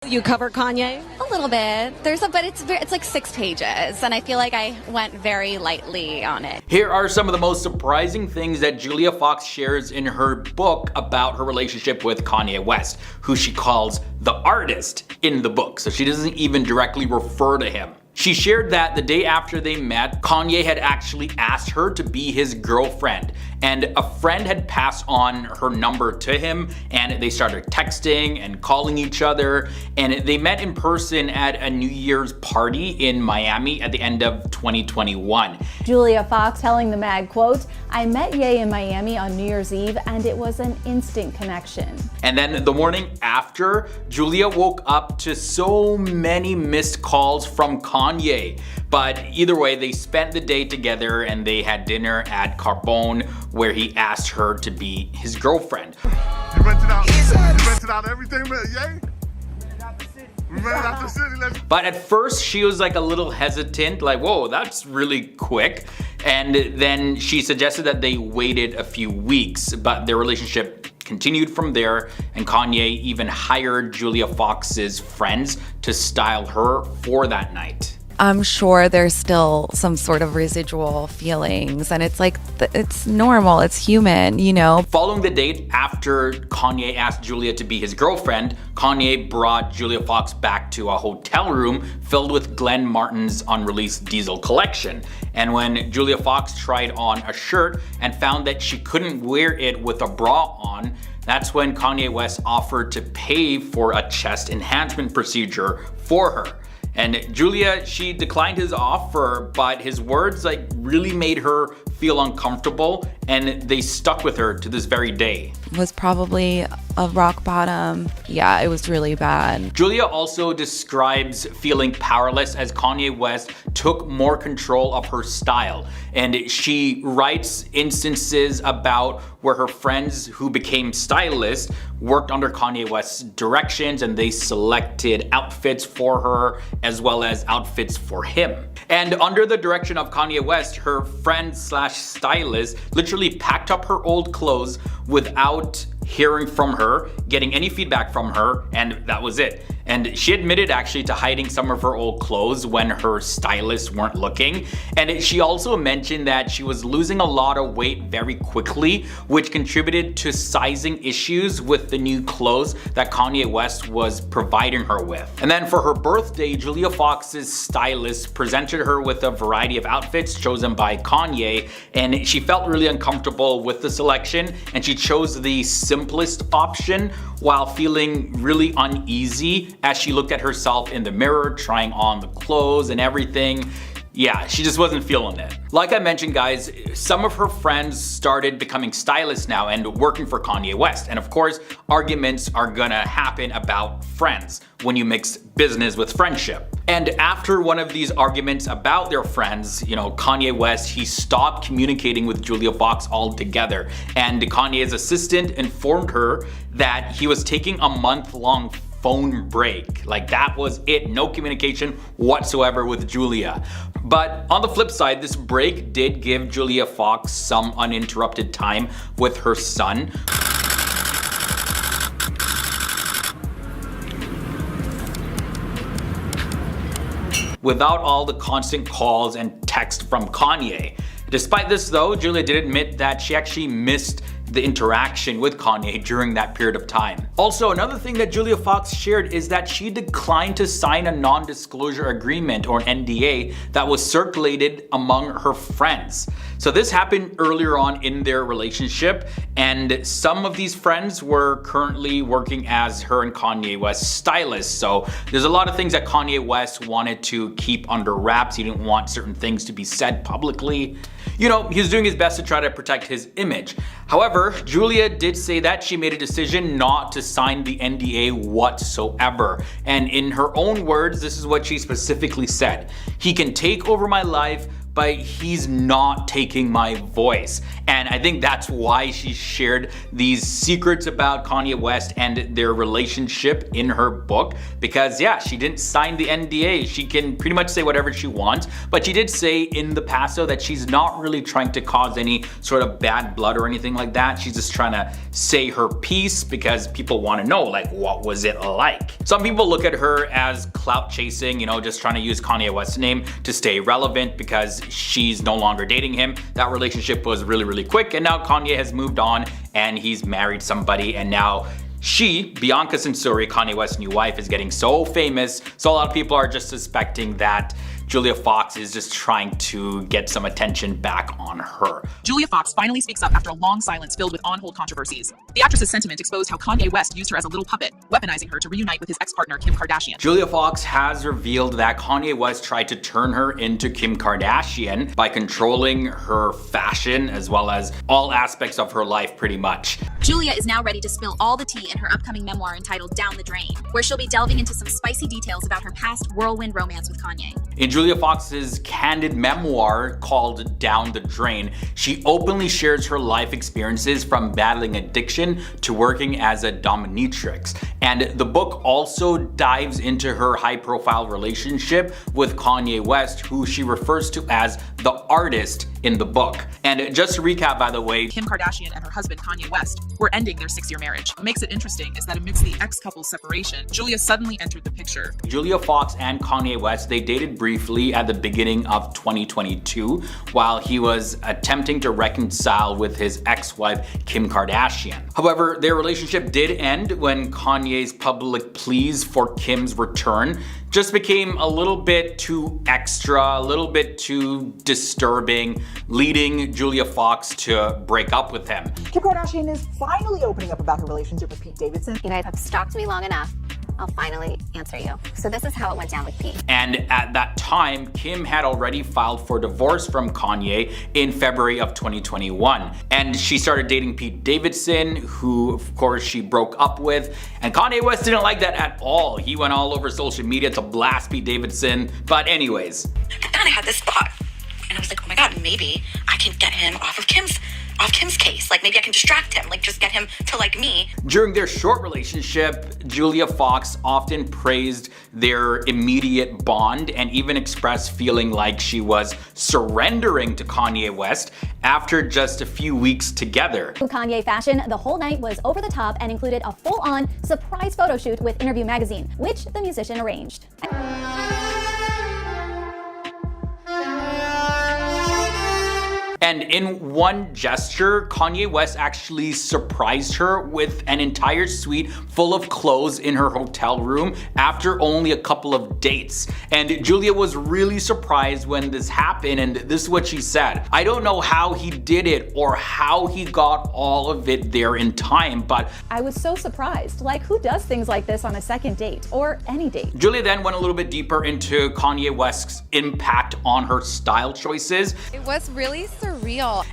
You cover Kanye? A little bit. But it's like 6 pages, and I feel like I went very lightly on it. Here are some of the most surprising things that Julia Fox shares in her book about her relationship with Kanye West, who she calls the artist in the book, so she doesn't even directly refer to him. She shared that the day after they met, Kanye had actually asked her to be his girlfriend, and a friend had passed on her number to him, and they started texting and calling each other, and they met in person at a New Year's party in Miami at the end of 2021. Julia Fox telling the mag, quote, "I met Ye in Miami on New Year's Eve and it was an instant connection." And then the morning after, Julia woke up to so many missed calls from Kanye. But either way, they spent the day together and they had dinner at Carbone, where he asked her to be his girlfriend. You rented out everything, man, Ye? We rented out the city. But at first, she was like a little hesitant, like, whoa, that's really quick. And then she suggested that they waited a few weeks, but their relationship continued from there, and Kanye even hired Julia Fox's friends to style her for that night. I'm sure there's still some sort of residual feelings, and it's like, it's normal, it's human, you know? Following the date after Kanye asked Julia to be his girlfriend, Kanye brought Julia Fox back to a hotel room filled with Glenn Martin's unreleased Diesel collection. And when Julia Fox tried on a shirt and found that she couldn't wear it with a bra on, that's when Kanye West offered to pay for a chest enhancement procedure for her. And Julia, she declined his offer, but his words like really made her feel uncomfortable, and they stuck with her to this very day. It was probably a rock bottom. Yeah, it was really bad. Julia also describes feeling powerless as Kanye West took more control of her style. And she writes instances about where her friends who became stylists worked under Kanye West's directions, and they selected outfits for her as well as outfits for him. And under the direction of Kanye West, her friend slash stylist literally packed up her old clothes without hearing from her, getting any feedback from her, and that was it. And she admitted actually to hiding some of her old clothes when her stylists weren't looking. And she also mentioned that she was losing a lot of weight very quickly, which contributed to sizing issues with the new clothes that Kanye West was providing her with. And then for her birthday, Julia Fox's stylist presented her with a variety of outfits chosen by Kanye, and she felt really uncomfortable with the selection, and she chose the simplest option while feeling really uneasy as she looked at herself in the mirror, trying on the clothes and everything. Yeah, she just wasn't feeling it. Like I mentioned, guys, some of her friends started becoming stylists now and working for Kanye West. And of course, arguments are gonna happen about friends when you mix business with friendship. And after one of these arguments about their friends, you know, Kanye West, he stopped communicating with Julia Fox altogether. And Kanye's assistant informed her that he was taking a month-long phone break. Like, that was it. No communication whatsoever with Julia. But on the flip side, this break did give Julia Fox some uninterrupted time with her son. Without all the constant calls and text from Kanye. Despite this though, Julia did admit that she actually missed the interaction with Kanye during that period of time. Also, another thing that Julia Fox shared is that she declined to sign a non-disclosure agreement, or an NDA, that was circulated among her friends. So this happened earlier on in their relationship, and some of these friends were currently working as her and Kanye West's stylists. So there's a lot of things that Kanye West wanted to keep under wraps. He didn't want certain things to be said publicly. You know, he's doing his best to try to protect his image. However, Julia did say that she made a decision not to sign the NDA whatsoever. And in her own words, this is what she specifically said: "He can take over my life, but he's not taking my voice. And I think that's why she shared these secrets about Kanye West and their relationship in her book, because yeah, she didn't sign the NDA. She can pretty much say whatever she wants, but she did say in the past though that she's not really trying to cause any sort of bad blood or anything like that. She's just trying to say her piece because people want to know, like, what was it like? Some people look at her as clout chasing, you know, just trying to use Kanye West's name to stay relevant because she's no longer dating him. That relationship was really quick, and now Kanye has moved on and he's married somebody, and now she, Bianca Censori, Kanye West's new wife, is getting so famous, so a lot of people are just suspecting that Julia Fox is just trying to get some attention back on her. Julia Fox finally speaks up after a long silence filled with on-hold controversies. The actress's sentiment exposed how Kanye West used her as a little puppet, weaponizing her to reunite with his ex-partner Kim Kardashian. Julia Fox has revealed that Kanye West tried to turn her into Kim Kardashian by controlling her fashion as well as all aspects of her life pretty much. Julia is now ready to spill all the tea in her upcoming memoir entitled Down the Drain, where she'll be delving into some spicy details about her past whirlwind romance with Kanye. In Julia Fox's candid memoir called Down the Drain, she openly shares her life experiences from battling addiction to working as a dominatrix. And the book also dives into her high-profile relationship with Kanye West, who she refers to as the artist in the book. And just to recap, by the way, Kim Kardashian and her husband Kanye West were ending their 6-year marriage. What makes it interesting is that amidst the ex-couple's separation, Julia suddenly entered the picture. Julia Fox and Kanye West, they dated briefly at the beginning of 2022 while he was attempting to reconcile with his ex-wife Kim Kardashian. However, their relationship did end when Kanye's public pleas for Kim's return just became a little bit too extra, a little bit too disturbing, leading Julia Fox to break up with him. Kim Kardashian is finally opening up about her relationship with Pete Davidson. You guys have stalked me long enough. I'll finally answer you. So this is how it went down with Pete. And at that time, Kim had already filed for divorce from Kanye in February of 2021. And she started dating Pete Davidson, who of course she broke up with. And Kanye West didn't like that at all. He went all over social media to blast Pete Davidson. But anyways. I kind of had this thought. And I was like, oh my God, maybe I can get him off Kim's case. Like maybe I can distract him, like just get him to like me. During their short relationship, Julia Fox often praised their immediate bond and even expressed feeling like she was surrendering to Kanye West after just a few weeks together. Kanye fashion, the whole night was over the top and included a full-on surprise photo shoot with Interview magazine, which the musician arranged. And in one gesture, Kanye West actually surprised her with an entire suite full of clothes in her hotel room after only a couple of dates. And Julia was really surprised when this happened, and this is what she said. I don't know how he did it or how he got all of it there in time, but I was so surprised. Like, who does things like this on a second date or any date? Julia then went a little bit deeper into Kanye West's impact on her style choices. It was really surreal.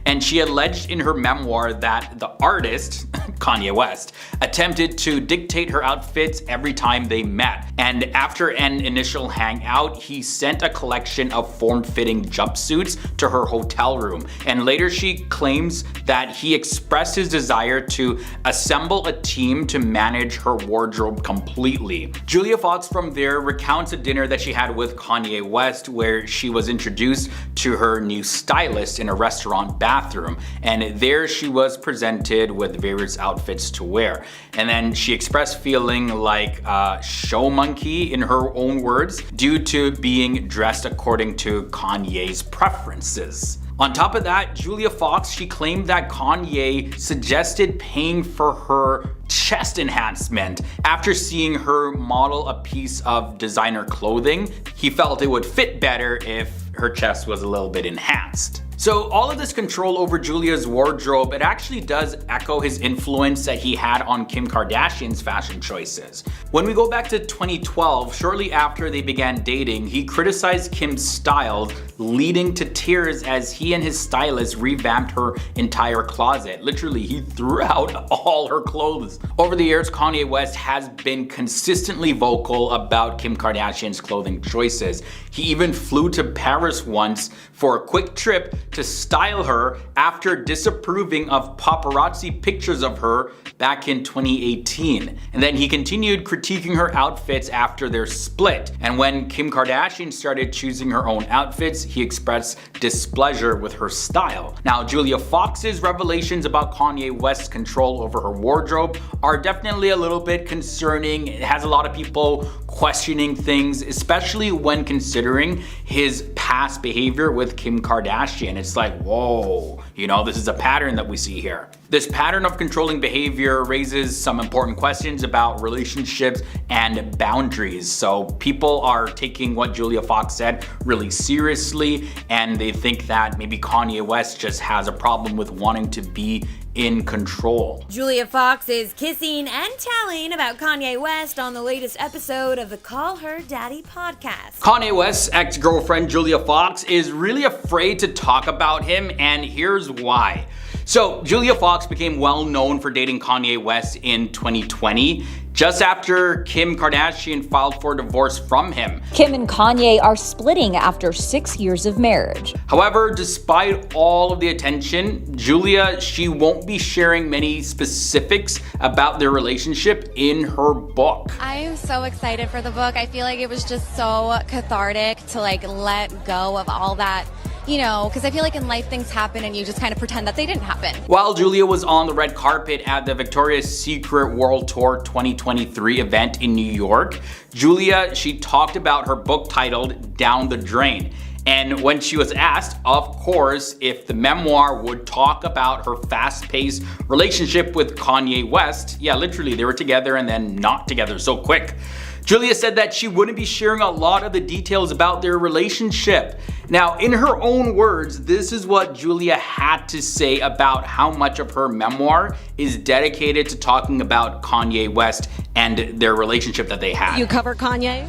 And she alleged in her memoir that the artist, Kanye West, attempted to dictate her outfits every time they met. And after an initial hangout, he sent a collection of form-fitting jumpsuits to her hotel room. And later she claims that he expressed his desire to assemble a team to manage her wardrobe completely. Julia Fox from there recounts a dinner that she had with Kanye West where she was introduced to her new stylist in a restaurant bathroom, and there she was presented with various outfits to wear. And then she expressed feeling like a show monkey, in her own words, due to being dressed according to Kanye's preferences. On top of that, Julia Fox, she claimed that Kanye suggested paying for her chest enhancement. After seeing her model a piece of designer clothing, he felt it would fit better if her chest was a little bit enhanced. So all of this control over Julia's wardrobe, it actually does echo his influence that he had on Kim Kardashian's fashion choices. When we go back to 2012, shortly after they began dating, he criticized Kim's style, leading to tears as he and his stylist revamped her entire closet. Literally, he threw out all her clothes. Over the years, Kanye West has been consistently vocal about Kim Kardashian's clothing choices. He even flew to Paris once for a quick trip to style her after disapproving of paparazzi pictures of her back in 2018. And then he continued critiquing her outfits after their split. And when Kim Kardashian started choosing her own outfits, he expressed displeasure with her style. Now, Julia Fox's revelations about Kanye West's control over her wardrobe are definitely a little bit concerning. It has a lot of people questioning things, especially when considering his past behavior with Kim Kardashian. It's like, whoa, you know, this is a pattern that we see here. This pattern of controlling behavior raises some important questions about relationships and boundaries. So people are taking what Julia Fox said really seriously, and they think that maybe Kanye West just has a problem with wanting to be in control. Julia Fox is kissing and telling about Kanye West on the latest episode of the Call Her Daddy podcast. Kanye West's ex-girlfriend Julia Fox is really afraid to talk about him, and here's why. So Julia Fox became well known for dating Kanye West in 2020, just after Kim Kardashian filed for divorce from him. Kim and Kanye are splitting after 6 years of marriage. However, despite all of the attention, Julia, she won't be sharing many specifics about their relationship in her book. I am so excited for the book. I feel like it was just so cathartic to let go of all that, you know, because I feel like in life things happen and you just kind of pretend that they didn't happen. While Julia was on the red carpet at the Victoria's Secret World Tour 2023 event in New York, Julia, she talked about her book titled Down the Drain. And when she was asked, of course, if the memoir would talk about her fast-paced relationship with Kanye West, yeah, literally they were together and then not together so quick. Julia said that she wouldn't be sharing a lot of the details about their relationship. Now, in her own words, this is what Julia had to say about how much of her memoir is dedicated to talking about Kanye West and their relationship that they had. You cover Kanye?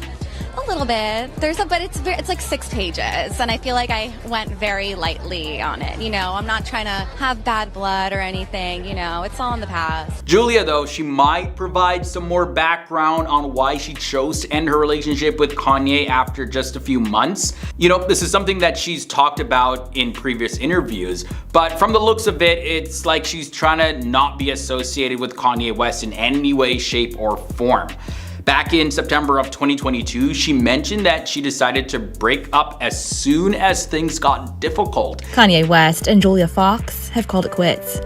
A little bit. But it's like 6 pages, and I feel like I went very lightly on it. You know, I'm not trying to have bad blood or anything. You know, it's all in the past. Julia, though, she might provide some more background on why she chose to end her relationship with Kanye after just a few months. You know, this is something that she's talked about in previous interviews, but from the looks of it, it's like she's trying to not be associated with Kanye West in any way, shape, or form. Back in September of 2022, she mentioned that she decided to break up as soon as things got difficult. Kanye West and Julia Fox have called it quits.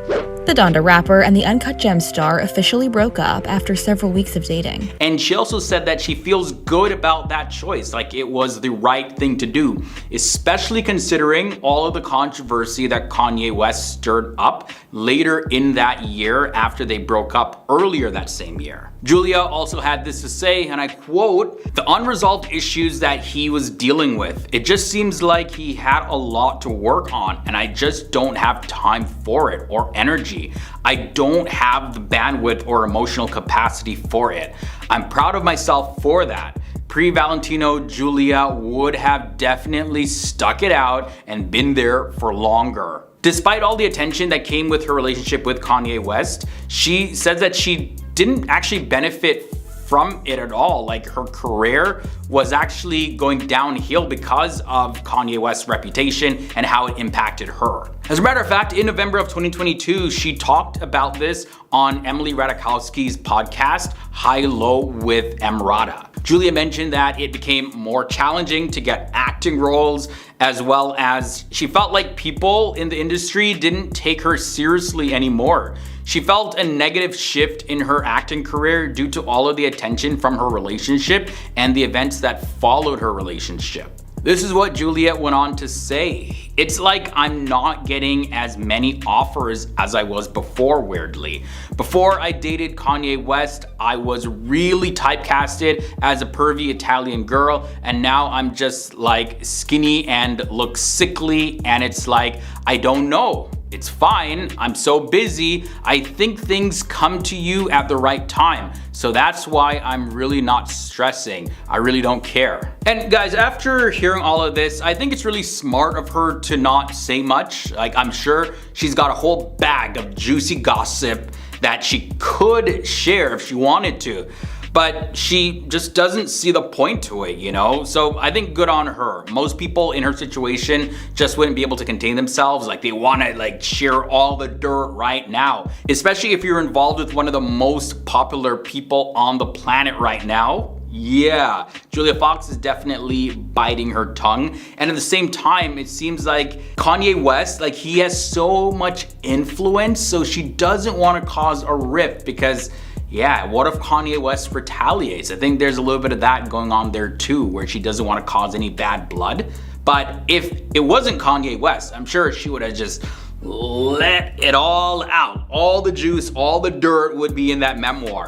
The Donda rapper and the Uncut Gems star officially broke up after several weeks of dating. And she also said that she feels good about that choice, like it was the right thing to do, especially considering all of the controversy that Kanye West stirred up later in that year after they broke up earlier that same year. Julia also had this to say, and I quote, "The unresolved issues that he was dealing with, it just seems like he had a lot to work on, and I just don't have time for it or energy. I don't have the bandwidth or emotional capacity for it. I'm proud of myself for that. Pre-Valentino, Julia would have definitely stuck it out and been there for longer." Despite all the attention that came with her relationship with Kanye West, she says that she didn't actually benefit from it at all. Like, her career was actually going downhill because of Kanye West's reputation and how it impacted her. As a matter of fact, in November of 2022, she talked about this on Emily Ratajkowski's podcast, High Low with Emrata. Julia mentioned that it became more challenging to get acting roles, as well as she felt like people in the industry didn't take her seriously anymore. She felt a negative shift in her acting career due to all of the attention from her relationship and the events that followed her relationship. This is what Juliet went on to say. It's like I'm not getting as many offers as I was before, weirdly. Before I dated Kanye West, I was really typecasted as a pervy Italian girl, and now I'm just like skinny and look sickly, and it's like, I don't know. It's fine, I'm so busy. I think things come to you at the right time. So that's why I'm really not stressing. I really don't care. And guys, after hearing all of this, I think it's really smart of her to not say much. Like, I'm sure she's got a whole bag of juicy gossip that she could share if she wanted to. But she just doesn't see the point to it, you know? So I think good on her. Most people in her situation just wouldn't be able to contain themselves. Like, they wanna like share all the dirt right now. Especially if you're involved with one of the most popular people on the planet right now. Yeah, Julia Fox is definitely biting her tongue. And at the same time, it seems like Kanye West, like, he has so much influence, so she doesn't want to cause a rift because, yeah, what if Kanye West retaliates? I think there's a little bit of that going on there too, where she doesn't want to cause any bad blood. But if it wasn't Kanye West, I'm sure she would have just let it all out. All the juice, all the dirt would be in that memoir.